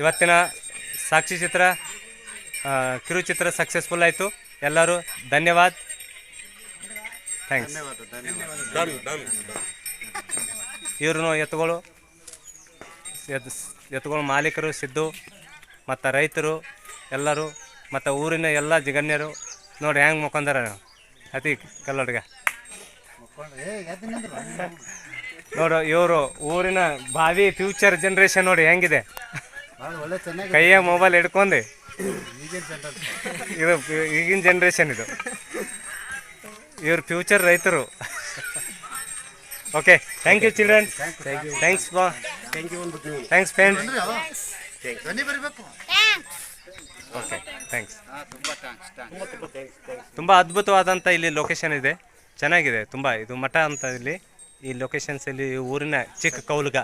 ಇವತ್ತಿನ ಸಾಕ್ಷಿಚಿತ್ರ ಕಿರುಚಿತ್ರ ಸಕ್ಸಸ್ಫುಲ್ ಆಯಿತು. ಎಲ್ಲರೂ ಧನ್ಯವಾದ. ಥ್ಯಾಂಕ್ಸ್. ಇವ್ರನ್ನು ಎತ್ತುಗಳು ಮಾಲೀಕರು ಸಿದ್ದು ಮತ್ತು ರೈತರು ಎಲ್ಲರೂ ಮತ್ತು ಊರಿನ ಎಲ್ಲ ಜಿಗಣ್ಯರು ನೋಡಿ ಹೆಂಗೆ ಮುಖಂದಾರ ಅತಿ ಕಲ್ಲೊಡ್ಗೆ ನೋಡು. ಇವರು ಊರಿನ ಭಾವಿ ಫ್ಯೂಚರ್ ಜನ್ರೇಷನ್ ನೋಡಿ ಹೆಂಗಿದೆ. ಕೈಯಾಗ ಮೊಬೈಲ್ ಹಿಡ್ಕೊಂಡು ಇದು ಈಗಿನ ಜನ್ರೇಷನ್ ಇದು. ಇವ್ರ ಫ್ಯೂಚರ್ ರೈತರು. Okay, thank you children. Thanks ಬಾ. Thanks friend. Okay, thanks. ತುಂಬ ಅದ್ಭುತವಾದಂಥ ಇಲ್ಲಿ ಲೊಕೇಶನ್ ಇದೆ, ಚೆನ್ನಾಗಿದೆ ತುಂಬ. ಇದು ಮಠ ಅಂತ ಇಲ್ಲಿ ಈ ಲೊಕೇಶನ್ಸಲ್ಲಿ ಊರಿನ ಚಿಕ್ಕ ಕೌಲ್ಗ